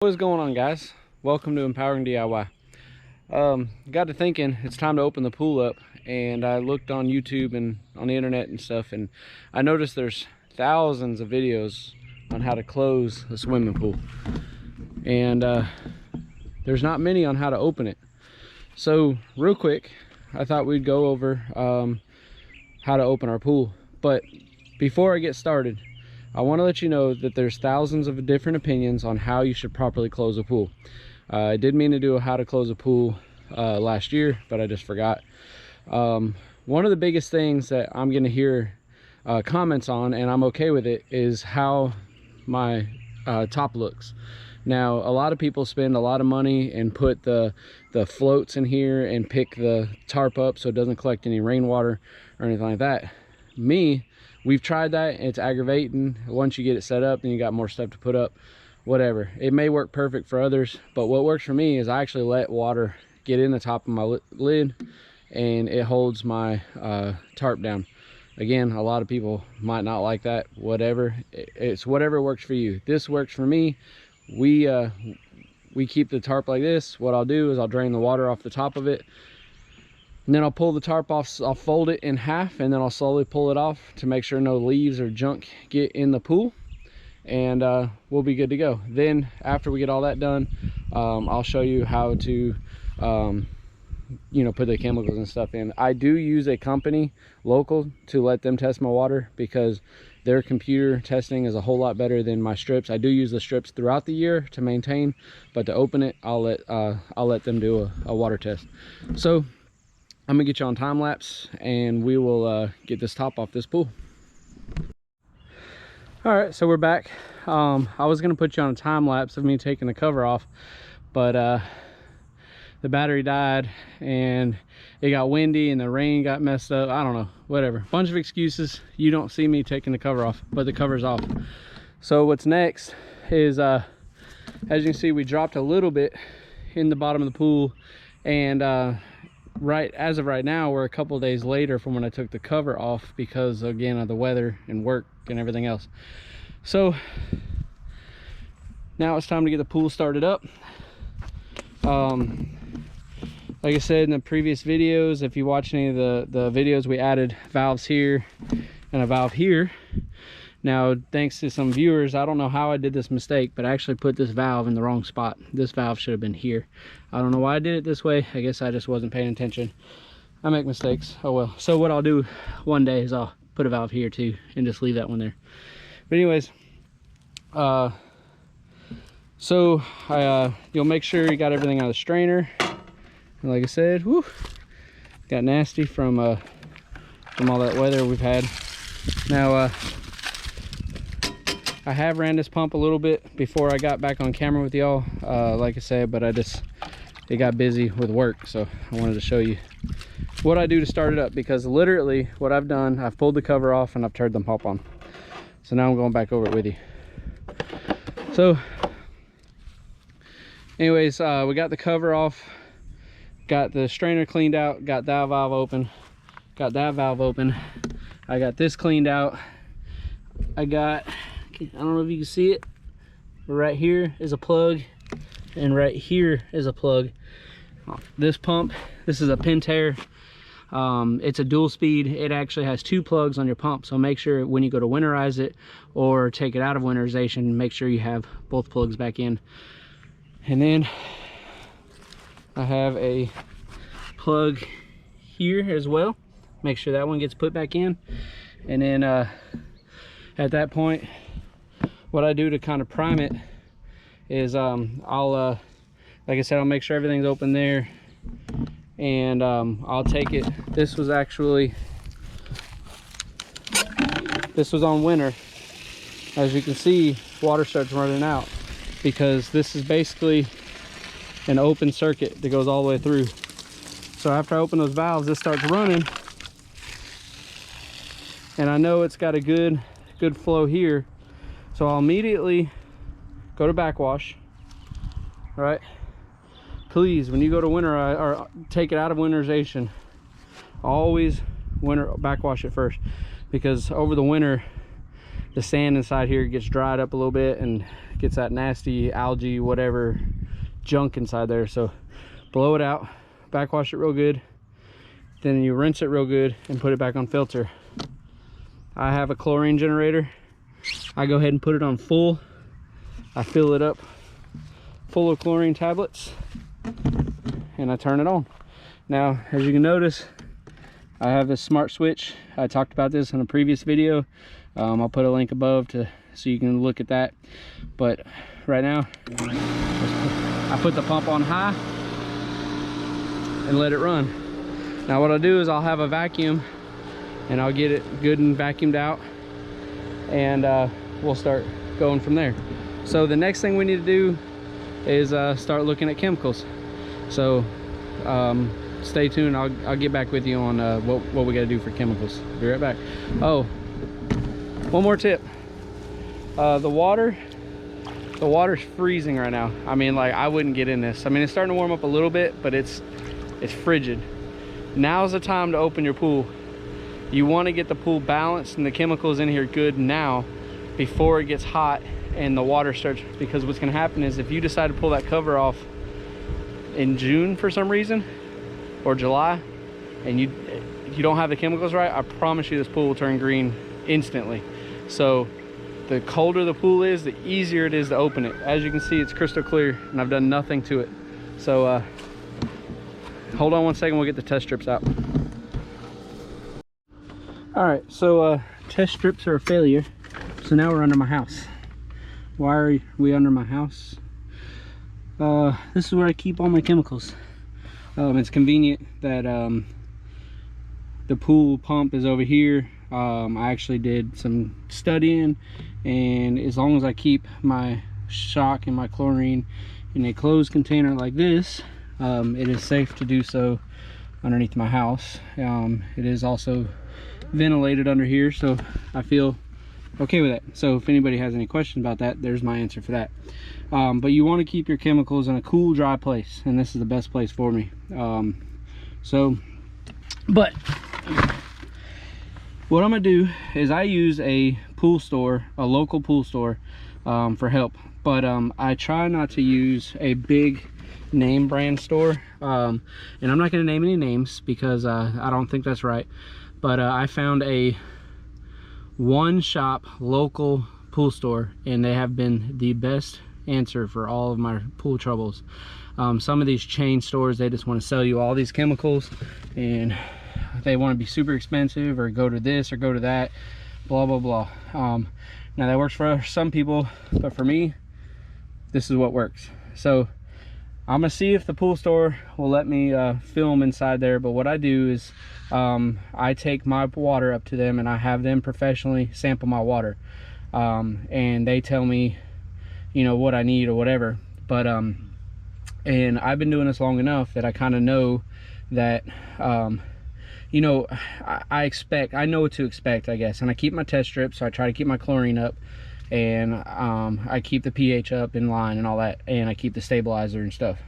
What is going on, guys? Welcome to Empowering DIY. Got to thinking it's time to open the pool up, and I looked on YouTube and on the internet and stuff, and I noticed there's thousands of videos on how to close a swimming pool, and there's not many on how to open it. So real quick, I thought we'd go over how to open our pool. But before I get started, I want to let you know that there's thousands of different opinions on how you should properly close a pool. I did mean to do a how to close a pool last year, but I just forgot. One of the biggest things that I'm going to hear comments on, and I'm okay with it, is how my top looks. Now, a lot of people spend a lot of money and put the floats in here and pick the tarp up so it doesn't collect any rainwater or anything like that. We've tried that. It's aggravating. Once you get it set up, then you got more stuff to put up. Whatever. It may work perfect for others, but what works for me is I actually let water get in the top of my lid, and it holds my tarp down. Again, a lot of people might not like that. Whatever. It's whatever works for you. This works for me. We keep the tarp like this. What I'll do is I'll drain the water off the top of it, and then I'll pull the tarp off. I'll fold it in half, and then I'll slowly pull it off to make sure no leaves or junk get in the pool, and we'll be good to go. Then after we get all that done, I'll show you how to put the chemicals and stuff in. I do use a company local to let them test my water, because their computer testing is a whole lot better than my strips. I do use the strips throughout the year to maintain, but to open it, I'll let them do a water test. So I'm gonna get you on time lapse, and we will get this top off this pool. All right, so we're back. I was gonna put you on a time lapse of me taking the cover off, but the battery died, and it got windy, and the rain got messed up. I don't know, whatever. Bunch of excuses. You don't see me taking the cover off, but the cover's off. So what's next is, as you can see, we dropped a little bit in the bottom of the pool, and as of right now, we're a couple of days later from when I took the cover off, because again of the weather and work and everything else. So now it's time to get the pool started up. Like I said in the previous videos, if you watch any of the videos, we added valves here and a valve here. Now, thanks to some viewers, I don't know how I did this mistake, but I actually put this valve in the wrong spot. This valve should have been here. I don't know why I did it this way. I guess I just wasn't paying attention. I make mistakes. Oh well. So what I'll do one day is I'll put a valve here too, and just leave that one there. But anyways, you'll make sure you got everything out of the strainer. And like I said, whoo, got nasty from all that weather we've had. Now, I have ran this pump a little bit before I got back on camera with y'all, like I said, but it got busy with work, so I wanted to show you what I do to start it up, because literally what I've done, I've pulled the cover off and I've turned the pump on. So now I'm going back over it with you. So anyways, we got the cover off, got the strainer cleaned out, got that valve open, I got this cleaned out. I don't know if you can see it, but right here is a plug, and right here is a plug. This pump, this is a Pentair. It's a dual speed. It actually has two plugs on your pump, so make sure when you go to winterize it or take it out of winterization, make sure you have both plugs back in. And then I have a plug here as well. Make sure that one gets put back in. And then at that point, what I do to kind of prime it is like I said, I'll make sure everything's open there, and I'll take it. This was on winter. As you can see, water starts running out, because this is basically an open circuit that goes all the way through. So after I open those valves, this starts running, and I know it's got a good flow here. So I'll immediately go to backwash. Right? Please, when you go to winterize or take it out of winterization, always backwash it first, because over the winter the sand inside here gets dried up a little bit and gets that nasty algae, whatever junk inside there. So blow it out, backwash it real good, then you rinse it real good and put it back on filter. I have a chlorine generator. I go ahead and put it on full. I fill it up full of chlorine tablets and I turn it on. Now, as you can notice, I have this smart switch. I talked about this in a previous video. I'll put a link above so you can look at that. But right now, I put the pump on high and let it run. Now what I'll do is I'll have a vacuum and I'll get it good and vacuumed out, and we'll start going from there. So the next thing we need to do is start looking at chemicals. So stay tuned. I'll get back with you on what we got to do for chemicals. Be right back. Oh, one more tip. The water's freezing right now. I mean, like, I wouldn't get in this. I mean, it's starting to warm up a little bit, but it's frigid. Now's the time to open your pool. You want to get the pool balanced and the chemicals in here good now before it gets hot and the water starts, because what's going to happen is if you decide to pull that cover off in June for some reason, or July, and you don't have the chemicals right, I promise you this pool will turn green instantly. So the colder the pool is, the easier it is to open it. As you can see, it's crystal clear and I've done nothing to it. So hold on one second, we'll get the test strips out. All right, so test strips are a failure. So now we're under my house. Why are we under my house? This is where I keep all my chemicals. It's convenient that the pool pump is over here. I actually did some studying, and as long as I keep my shock and my chlorine in a closed container like this, it is safe to do so underneath my house. It is also ventilated under here, so I feel okay with that. So if anybody has any questions about that, there's my answer for that. But you want to keep your chemicals in a cool, dry place, and this is the best place for me. But what I'm gonna do is I use a pool store, a local pool store, for help. But I try not to use a big name brand store, and I'm not going to name any names because I don't think that's right. But I found a one shop local pool store, and they have been the best answer for all of my pool troubles. Some of these chain stores, they just want to sell you all these chemicals, and they want to be super expensive, or go to this or go to that, blah blah blah. Now that works for some people, but for me, this is what works. So I'm gonna see if the pool store will let me film inside there. But what I do is I take my water up to them and I have them professionally sample my water, and they tell me, you know, what I need or whatever. But and I've been doing this long enough that I kind of know that you know, I know what to expect, I guess. And I keep my test strips, so I try to keep my chlorine up, and I keep the pH up in line and all that, and I keep the stabilizer and stuff.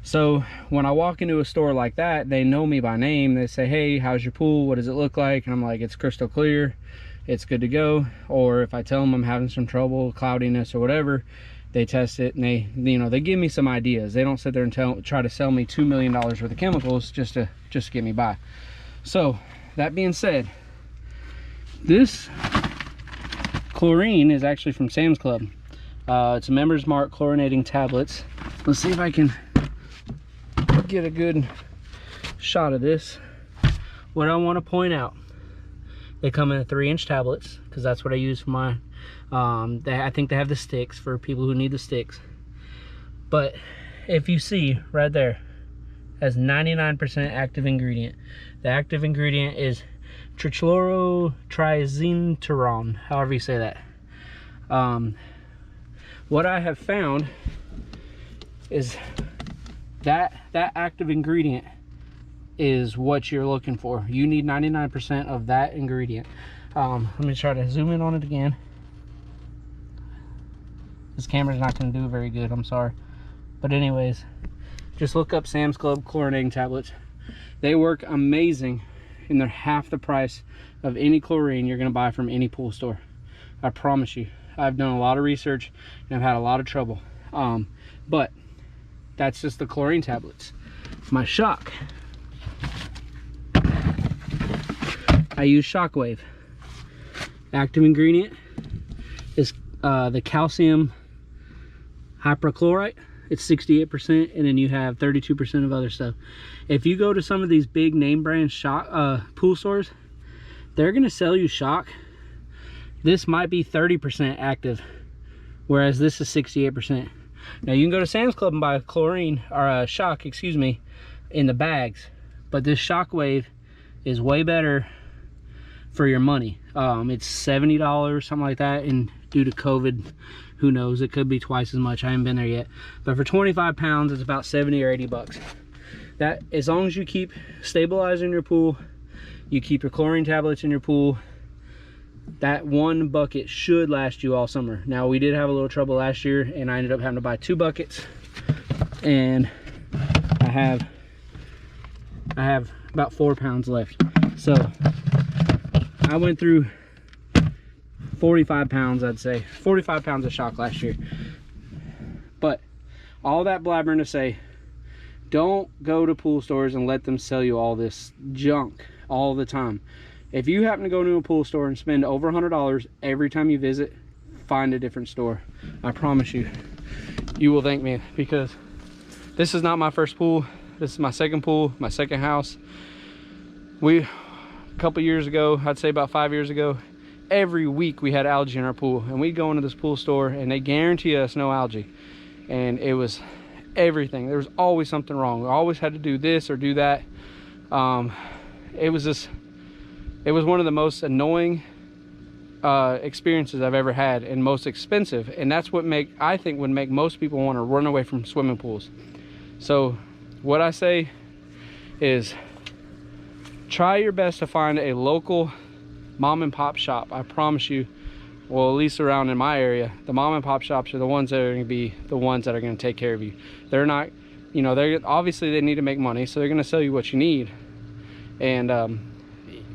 So when I walk into a store like that, they know me by name. They say, hey, how's your pool? What does it look like? And I'm like, it's crystal clear, it's good to go. Or if I tell them I'm having some trouble, cloudiness or whatever, they test it and they, you know, they give me some ideas. They don't sit there and try to sell me $2 million worth of chemicals just to get me by. So that being said, this chlorine is actually from Sam's Club. It's a Members Mark chlorinating tablets. Let's see if I can get a good shot of this. What I want to point out, they come in 3-inch tablets, because that's what I use for my I think they have the sticks for people who need the sticks. But if you see right there, has 99% active ingredient. The active ingredient is trichlorotriazinteron, however you say that. What I have found is that active ingredient is what you're looking for. You need 99% of that ingredient. Let me try to zoom in on it again. This camera's not going to do very good, I'm sorry. But anyways, just look up Sam's Club chlorinating tablets. They work amazing, and they're half the price of any chlorine you're going to buy from any pool store. I promise you. I've done a lot of research and I've had a lot of trouble. But that's just the chlorine tablets. My shock, I use Shockwave. Active ingredient is the calcium hypochlorite. It's 68%, and then you have 32% of other stuff. If you go to some of these big name brand pool stores, they're gonna sell you shock. This might be 30% active, whereas this is 68%. Now you can go to Sam's Club and buy chlorine, or shock, excuse me, in the bags, but this Shockwave is way better for your money. It's $70, something like that, and due to COVID, who knows, it could be twice as much. I haven't been there yet, but for 25 pounds it's about 70 or 80 bucks. That, as long as you keep stabilizing your pool, you keep your chlorine tablets in your pool, that one bucket should last you all summer. Now we did have a little trouble last year and I ended up having to buy 2 buckets, and I have about 4 pounds left. So I went through 45 pounds, I'd say 45 pounds of shock last year. But all that blabbering to say, don't go to pool stores and let them sell you all this junk all the time. If you happen to go to a pool store and spend over $100 every time you visit, find a different store. I promise you, you will thank me, because this is not my first pool. This is my second pool, my second house. A couple years ago, I'd say about 5 years ago, every week we had algae in our pool, and we'd go into this pool store and they guarantee us no algae, and it was everything. There was always something wrong. We always had to do this or do that. It was one of the most annoying experiences I've ever had, and most expensive, and that's what I think would make most people want to run away from swimming pools. So what I say is, try your best to find a local mom and pop shop. I promise you, well, at least around in my area, the mom and pop shops are the ones that are going to be the ones that are going to take care of you. They're not, you know, they're obviously, they need to make money, so they're going to sell you what you need, and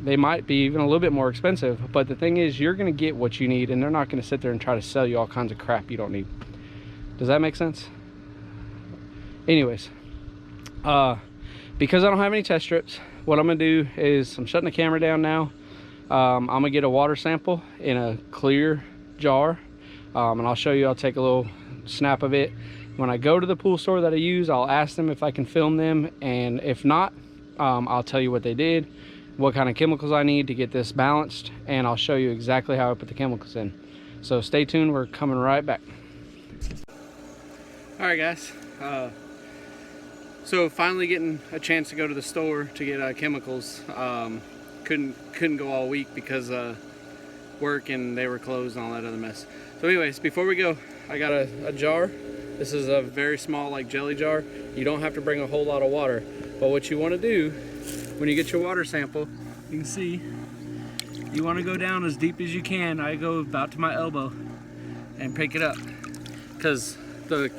they might be even a little bit more expensive, but the thing is, you're going to get what you need, and they're not going to sit there and try to sell you all kinds of crap you don't need. Does that make sense? Anyways, because I don't have any test strips, what I'm going to do is, I'm shutting the camera down now. I'm going to get a water sample in a clear jar, and I'll show you. I'll take a little snap of it. When I go to the pool store that I use, I'll ask them if I can film them, and if not, I'll tell you what they did, what kind of chemicals I need to get this balanced, and I'll show you exactly how I put the chemicals in. So stay tuned, we're coming right back. All right, guys, so finally getting a chance to go to the store to get chemicals. Couldn't go all week because work, and they were closed and all that other mess. So anyways, before we go, I got a jar. This is a very small, like, jelly jar. You don't have to bring a whole lot of water, but what you want to do when you get your water sample, you can see, you want to go down as deep as you can. I go about to my elbow and pick it up, because the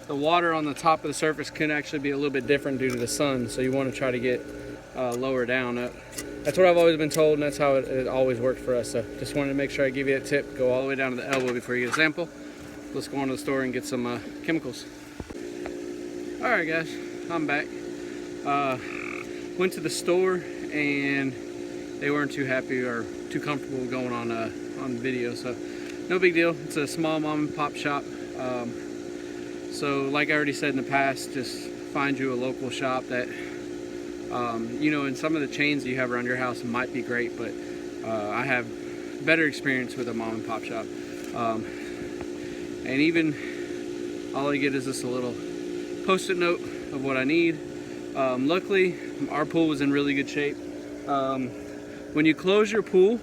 water on the top of the surface can actually be a little bit different due to the sun, so you want to try to get lower down. That's what I've always been told, and that's how it always worked for us. So just wanted to make sure I give you a tip. Go all the way down to the elbow before you get a sample. Let's go on to the store and get some chemicals. All right, guys, I'm back. Went to the store and they weren't too happy or too comfortable going on video, so no big deal. It's a small mom and pop shop. So like I already said in the past, just find you a local shop that you know, and some of the chains that you have around your house might be great, but I have better experience with a mom and pop shop. And even all I get is just a little post-it note of what I need. Luckily, our pool was in really good shape. When you close your pool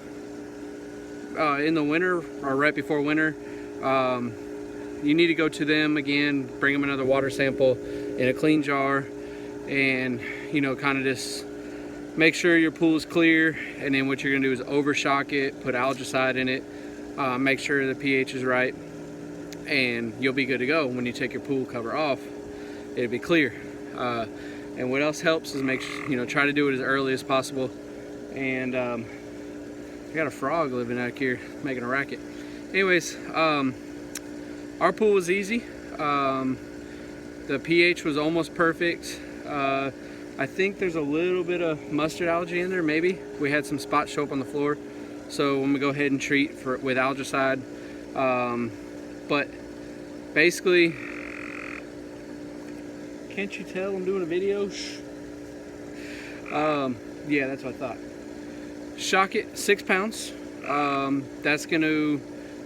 in the winter or right before winter, you need to go to them again, bring them another water sample in a clean jar, and, you know, kind of just make sure your pool is clear. And then what you're gonna do is overshock it, put algaecide in it, make sure the pH is right, and you'll be good to go. When you take your pool cover off, it'll be clear. And what else helps is try to do it as early as possible. And I got a frog living out here making a racket. Anyways, our pool was easy. The pH was almost perfect. I think there's a little bit of mustard algae in there, maybe. We had some spots show up on the floor, so I'm gonna go ahead and treat with algaecide. But basically, can't you tell I'm doing a video? Shh. Yeah, that's what I thought. Shock it 6 pounds. That's gonna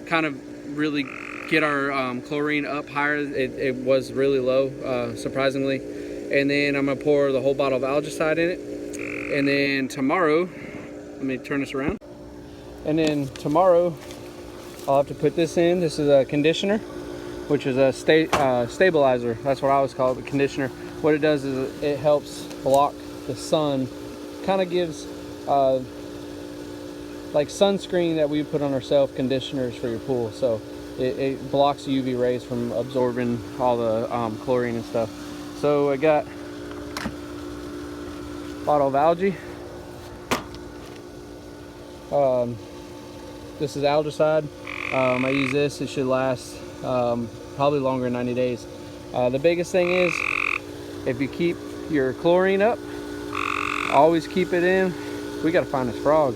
kind of really get our chlorine up higher. It was really low, surprisingly. And then I'm gonna pour the whole bottle of algaecide in it. And then tomorrow, let me turn this around. And then tomorrow, I'll have to put this in. This is a conditioner, which is a stabilizer. That's what I always call it, the conditioner. What it does is it helps block the sun. Kind of gives like sunscreen that we put on ourselves, conditioners for your pool. So it blocks UV rays from absorbing all the chlorine and stuff. So I got a bottle of algae. This is algaecide. I use this. It should last probably longer than 90 days. The biggest thing is, if you keep your chlorine up, always keep it in. We gotta find this frog.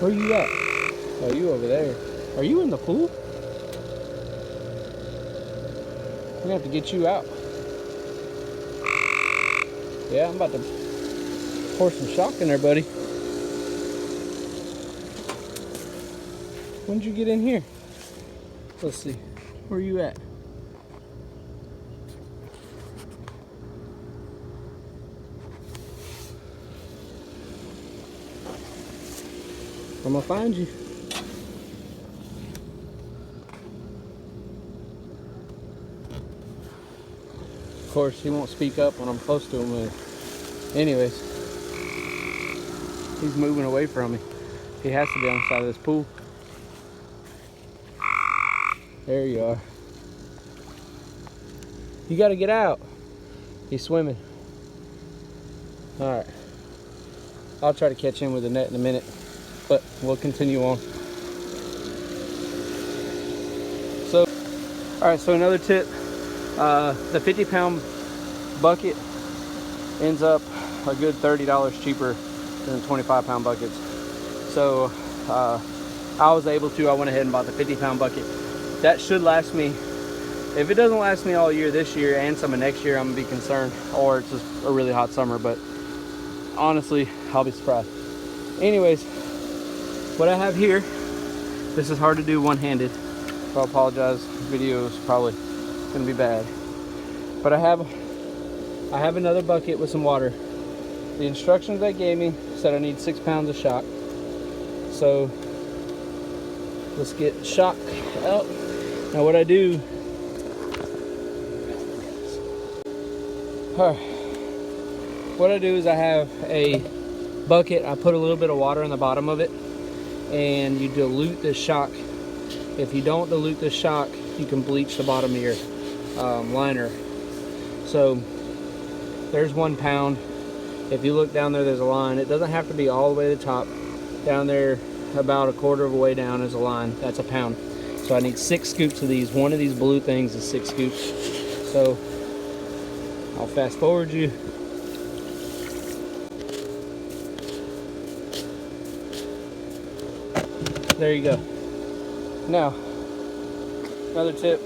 Where you at? Oh, you over there. Are you in the pool? We're gonna have to get you out. Yeah, I'm about to pour some shock in there, buddy. When did you get in here? Let's see. Where are you at? I'm gonna find you. Of course, he won't speak up when I'm close to him. Anyways, he's moving away from me. He has to be on the side of this pool. There you are. You gotta get out. He's swimming. All right. I'll try to catch him with the net in a minute, but we'll continue on. So, all right, so another tip. The 50-pound bucket ends up a good $30 cheaper than the 25-pound buckets. So I went ahead and bought the 50-pound bucket. That should last me. If it doesn't last me all year this year and some of next year, I'm gonna be concerned, or it's just a really hot summer, but honestly, I'll be surprised. Anyways, what I have here, this is hard to do one-handed, so I apologize. Video is probably gonna be bad, but I have another bucket with some water. The instructions they gave me said I need 6 pounds of shock, so let's get shock out. Now what I do, is I have a bucket. I put a little bit of water in the bottom of it, and you dilute the shock. If you don't dilute the shock, you can bleach the bottom of your liner. So there's 1 pound. If you look down there, there's a line. It doesn't have to be all the way to the top. Down there, about a quarter of a way down, is a line. That's 1 pound. So I need 6 scoops of these. One of these blue things is 6 scoops. So I'll fast forward you. There you go. Now, another tip.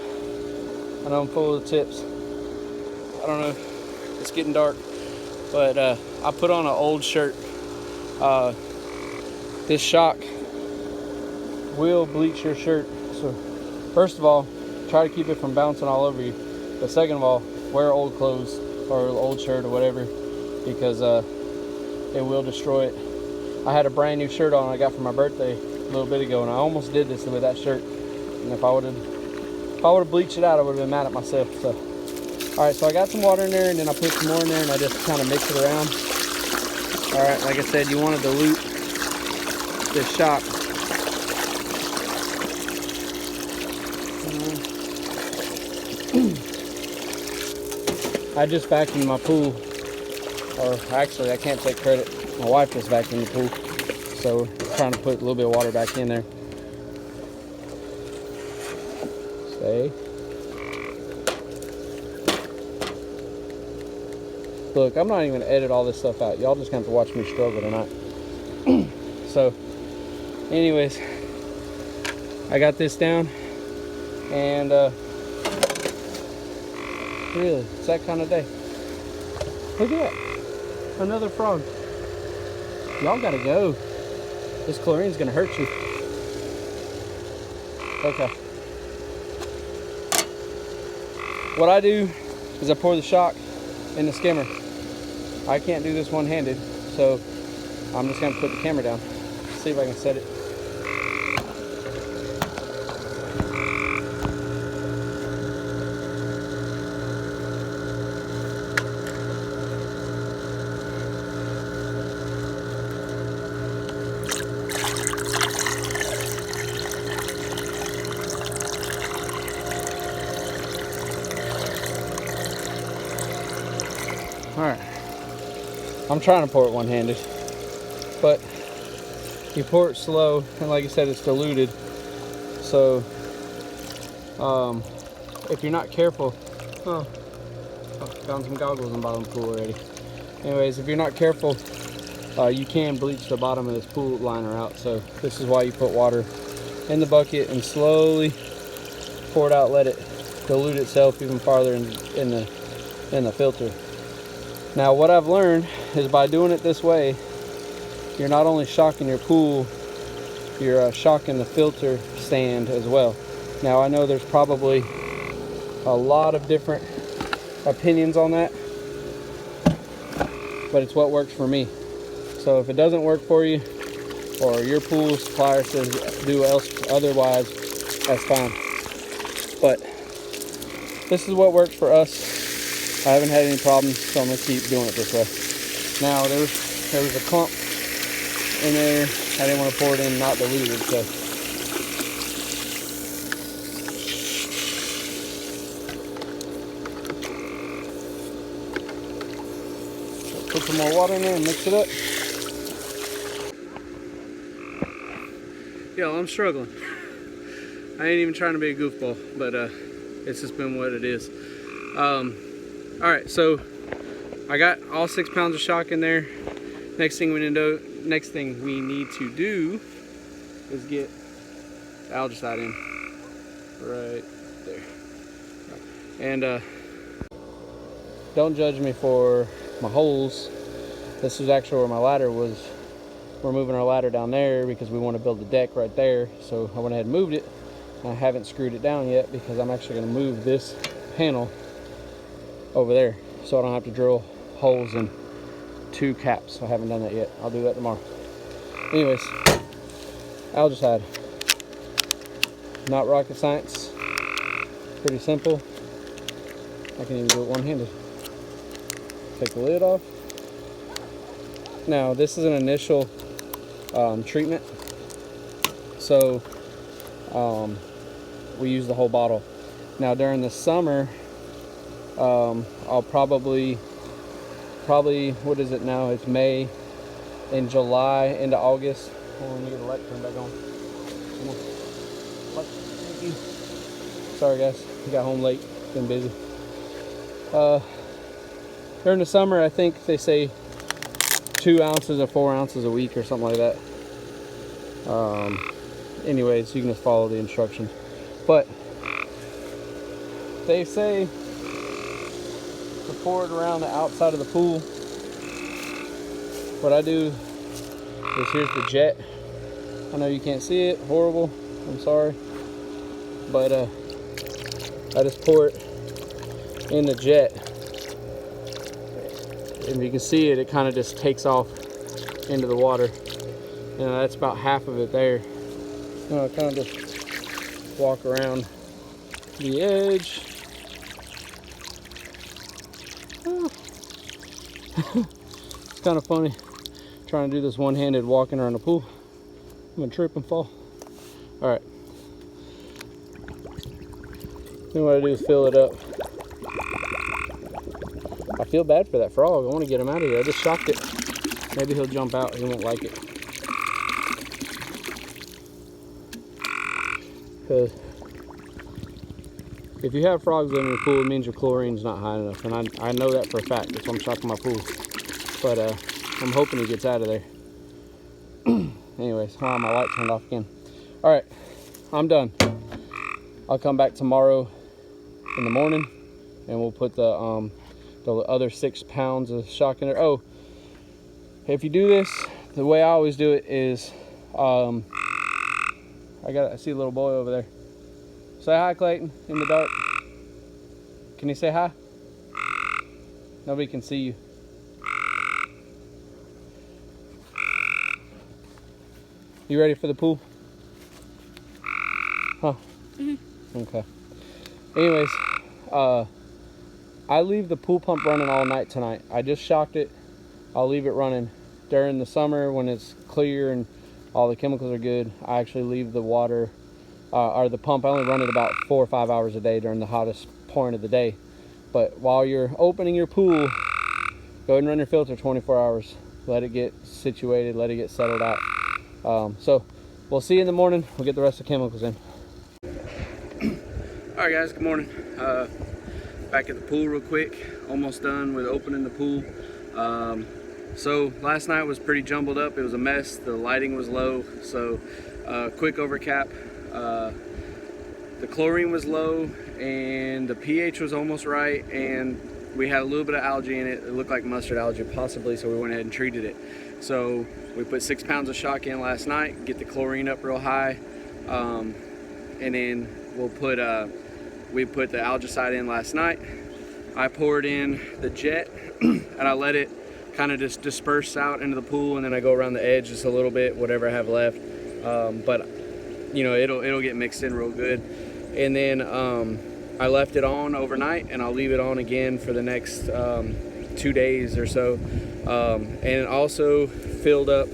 I know I'm full of tips. I don't know, it's getting dark, but I put on an old shirt. This shock will bleach your shirt. So first of all, try to keep it from bouncing all over you. But second of all, wear old clothes or old shirt or whatever, because it will destroy it. I had a brand new shirt on I got for my birthday a little bit ago, and I almost did this with that shirt. And if I would have bleached it out, I would have been mad at myself. So, all right, so I got some water in there, and then I put some more in there, and I just kind of mix it around. All right, like I said, you want to dilute this shock. I just vacuumed my pool or actually I can't take credit. My wife just vacuumed the pool, so I'm trying to put a little bit of water back in there. Stay. Look, I'm not even gonna edit all this stuff out. Y'all just gonna have to watch me struggle tonight. So, anyways, I got this down, and really, it's that kind of day. Look at that, another frog. Y'all gotta go. This chlorine's gonna hurt you. Okay. What I do is I pour the shock in the skimmer. I can't do this one-handed, so I'm just gonna put the camera down. See if I can set it. Alright, I'm trying to pour it one-handed, but you pour it slow, and like I said, it's diluted. So, if you're not careful, found some goggles in the bottom of the pool already. Anyways, if you're not careful, you can bleach the bottom of this pool liner out. So this is why you put water in the bucket and slowly pour it out, let it dilute itself even farther in the filter. Now what I've learned is by doing it this way, you're not only shocking your pool, you're shocking the filter stand as well. Now I know there's probably a lot of different opinions on that, but it's what works for me. So if it doesn't work for you, or your pool supplier says do otherwise, that's fine. But this is what works for us. I haven't had any problems, so I'm gonna keep doing it this way. Now there was a clump in there. I didn't want to pour it in not diluted, so put some more water in there and mix it up. Yo, I'm struggling. I ain't even trying to be a goofball, but it's just been what it is. Alright, so I got all 6 pounds of shock in there. Next thing we need to do is get algaecide in right there. And don't judge me for my holes. This is actually where my ladder was. We're moving our ladder down there because we want to build the deck right there. So I went ahead and moved it. I haven't screwed it down yet because I'm actually going to move this panel over there so I don't have to drill holes in 2 caps. I haven't done that yet. I'll do that tomorrow. Anyways, algaecide. Not rocket science. Pretty simple. I can even do it one-handed. Take the lid off. Now this is an initial treatment, so we use the whole bottle. Now during the summer, I'll probably what is it now? It's May. In July into August. Hold on, let me get the light turned back on. Come on. Light. Thank you. Sorry guys, I got home late. Been busy. During the summer, I think they say 2 ounces or 4 ounces a week or something like that. Anyways, you can just follow the instructions. But they say to pour it around the outside of the pool. What I do is, here's the jet. I know you can't see it, horrible, I'm sorry. But I just pour it in the jet. And you can see it, it kind of just takes off into the water. And that's about half of it there. I kind of just walk around the edge. It's kind of funny trying to do this one-handed walking around the pool. I'm gonna trip and fall. All right. Then what I do is fill it up. I feel bad for that frog. I want to get him out of here. I just shocked it. Maybe he'll jump out. He won't like it. Because if you have frogs in your pool, it means your chlorine's not high enough. And I know that for a fact. That's why I'm shocking my pool. But I'm hoping he gets out of there. Anyways, wow, my light turned off again. All right, I'm done. I'll come back tomorrow in the morning, and we'll put the other 6 pounds of shock in there. Oh, if you do this, the way I always do it is, I see a little boy over there. Say hi, Clayton, in the dark. Can you say hi? Nobody can see you. You ready for the pool? Huh? Mm-hmm. Okay. Anyways, I leave the pool pump running all night tonight. I just shocked it. I'll leave it running. During the summer when it's clear and all the chemicals are good, I actually leave the water, or the pump, I only run it about 4 or 5 hours a day during the hottest point of the day. But while you're opening your pool, go ahead and run your filter 24 hours. Let it get situated, let it get settled out. So we'll see you in the morning. We'll get the rest of the chemicals in. All right, guys, good morning. Back at the pool real quick. Almost done with opening the pool. So last night was pretty jumbled up. It was a mess. The lighting was low. So quick overcap. The chlorine was low and the pH was almost right, and we had a little bit of algae in it. It looked like mustard algae possibly, so we went ahead and treated it. So we put 6 pounds of shock in last night, get the chlorine up real high, and then we put the algaecide in last night. I poured in the jet and I let it kind of just disperse out into the pool, and then I go around the edge just a little bit, whatever I have left. But you know, it'll get mixed in real good. And then I left it on overnight, and I'll leave it on again for the next 2 days or so. And also filled up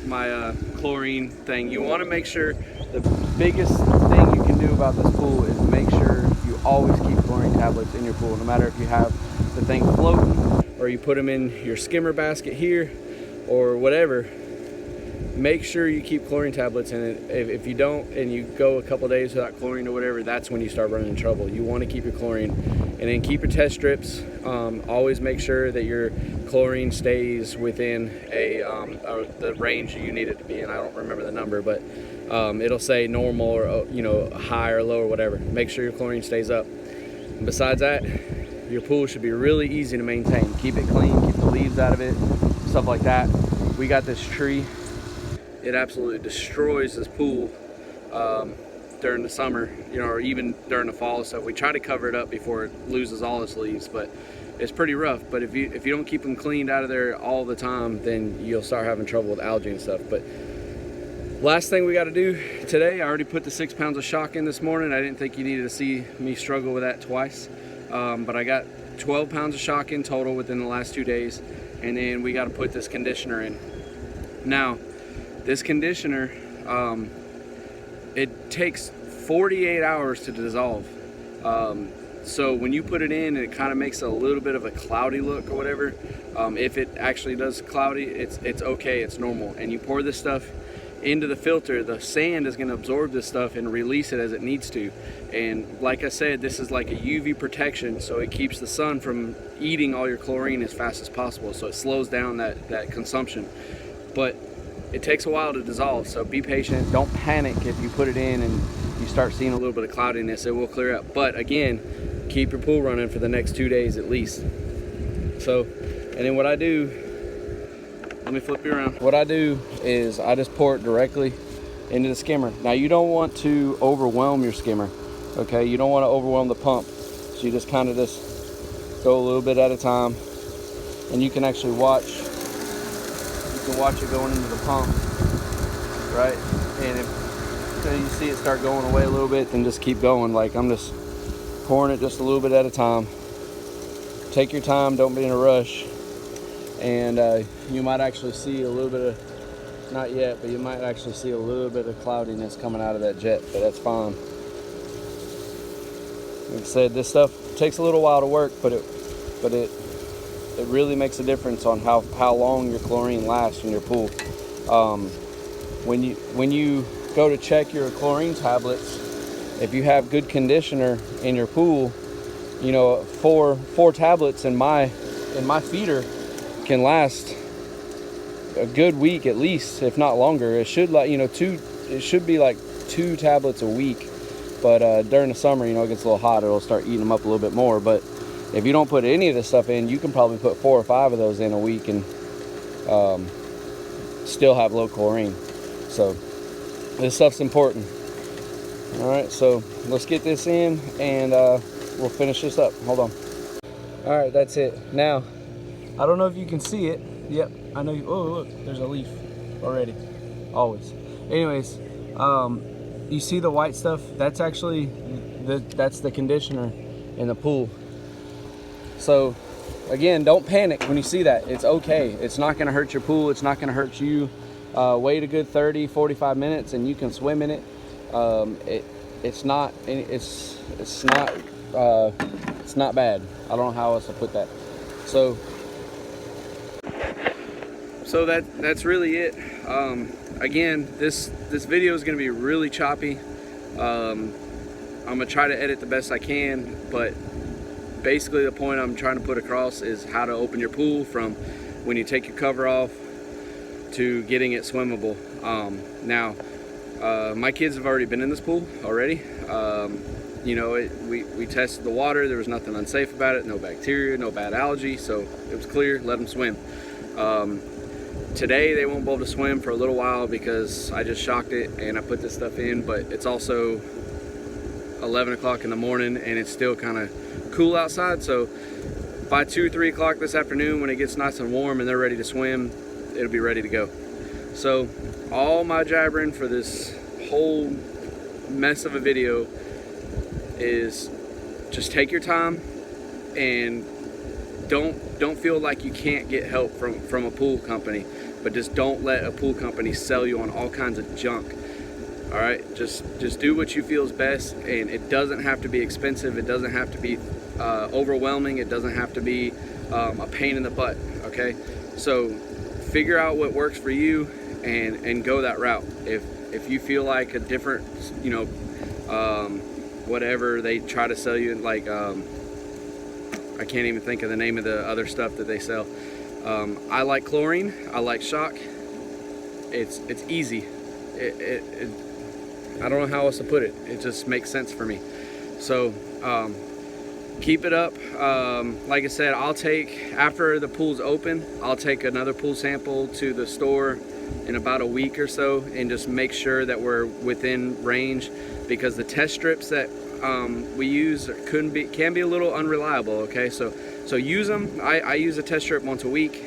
my chlorine thing. You want to make sure, the biggest thing you can do about this pool is make sure you always keep chlorine tablets in your pool, no matter if you have the thing floating or you put them in your skimmer basket here or whatever. Make sure you keep chlorine tablets in it. If you don't, and you go a couple days without chlorine or whatever, that's when you start running into trouble. You want to keep your chlorine, and then keep your test strips. Always make sure that your chlorine stays within the range you need it to be in. I don't remember the number, but it'll say normal or high or low or whatever. Make sure your chlorine stays up. And besides that, your pool should be really easy to maintain. Keep it clean, keep the leaves out of it, stuff like that. We got this tree. It absolutely destroys this pool during the summer, or even during the fall and stuff. We try to cover it up before it loses all its leaves, but it's pretty rough. But if you don't keep them cleaned out of there all the time, then you'll start having trouble with algae and stuff. But last thing we got to do today, I already put the 6 pounds of shock in this morning. I didn't think you needed to see me struggle with that twice, but I got 12 pounds of shock in total within the last 2 days, and then we got to put this conditioner in. Now, this conditioner, it takes 48 hours to dissolve. So when you put it in, it kind of makes a little bit of a cloudy look or whatever. If it actually does cloudy, it's okay, it's normal. And you pour this stuff into the filter, the sand is going to absorb this stuff and release it as it needs to. And like I said, this is like a UV protection, so it keeps the sun from eating all your chlorine as fast as possible. So it slows down that consumption. But it takes a while to dissolve, so be patient. Don't panic if you put it in and you start seeing a little bit of cloudiness. It will clear up. But again, keep your pool running for the next 2 days at least. So, and then what I do, let me flip you around. What I do is I just pour it directly into the skimmer. Now, you don't want to overwhelm your skimmer, okay? You don't want to overwhelm the pump. So you just kind of just go a little bit at a time, and you can actually watch. You can watch it going into the pump, right? And if you see it start going away a little bit, then just keep going. Like, I'm just pouring it just a little bit at a time. Take your time, don't be in a rush. And you might actually see a little bit of, not yet, but you might actually see a little bit of cloudiness coming out of that jet, but that's fine. Like I said, this stuff takes a little while to work, but but it really makes a difference on how long your chlorine lasts in your pool. When you go to check your chlorine tablets, if you have good conditioner in your pool, you know, four tablets in my feeder can last a good week at least, if not longer. It should, like, you know, it should be like 2 tablets a week, but during the summer, you know, it gets a little hot, it'll start eating them up a little bit more. But if you don't put any of this stuff in, you can probably put 4 or 5 of those in a week and still have low chlorine. So this stuff's important. All right, so let's get this in and we'll finish this up. Hold on. All right, that's it. Now, I don't know if you can see it. Yep, I know you. Oh, look, there's a leaf already. Always. Anyways, you see the white stuff? That's actually that's the conditioner in the pool. So again, don't panic when you see that. It's okay. It's not going to hurt your pool. It's not going to hurt you. Wait a good 30-45 minutes and you can swim in it. It's not bad. I don't know how else to put that. So that's really it. Again, this video is going to be really choppy. I'm gonna try to edit the best I can, but basically the point I'm trying to put across is how to open your pool from when you take your cover off to getting it swimmable. Now, my kids have already been in this pool already. You know, we tested the water. There was nothing unsafe about it. No bacteria, no bad algae, so it was clear. Let them swim. Today they won't be able to swim for a little while because I just shocked it and I put this stuff in, but it's also 11 o'clock in the morning and it's still kind of cool outside. So by 2-3 o'clock this afternoon, when it gets nice and warm and they're ready to swim, it'll be ready to go. So all my jabbering for this whole mess of a video is just take your time and don't feel like you can't get help from a pool company, but just don't let a pool company sell you on all kinds of junk. All right, just do what you feel is best, and it doesn't have to be expensive. It doesn't have to be overwhelming. It doesn't have to be a pain in the butt. Okay, so figure out what works for you and go that route. If you feel like a different, you know, whatever they try to sell you, like I can't even think of the name of the other stuff that they sell. I like chlorine. I like shock. It's easy. I don't know how else to put it. It just makes sense for me. So keep it up. Like I said, I'll take, after the pool's open, I'll take another pool sample to the store in about a week or so and just make sure that we're within range, because the test strips that we use can be a little unreliable. Okay, so use them. I use a test strip once a week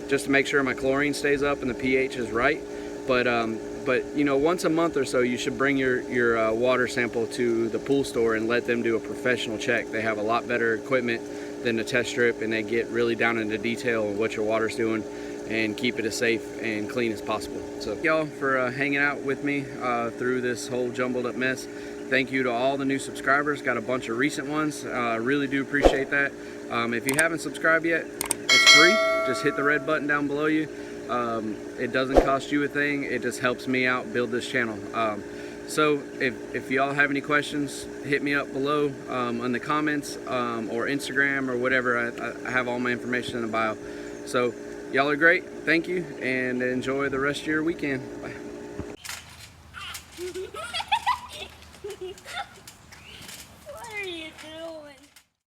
just to make sure my chlorine stays up and the pH is right. But you know, once a month or so, you should bring your water sample to the pool store and let them do a professional check. They have a lot better equipment than the test strip, and they get really down into detail of what your water's doing and keep it as safe and clean as possible. So y'all for hanging out with me through this whole jumbled up mess. Thank you to all the new subscribers. Got a bunch of recent ones. Really do appreciate that. If you haven't subscribed yet, it's free. Just hit the red button down below you. It doesn't cost you a thing. It just helps me out build this channel. So if y'all have any questions, hit me up below in the comments or Instagram or whatever. I have all my information in the bio. So y'all are great. Thank you, and enjoy the rest of your weekend. Bye.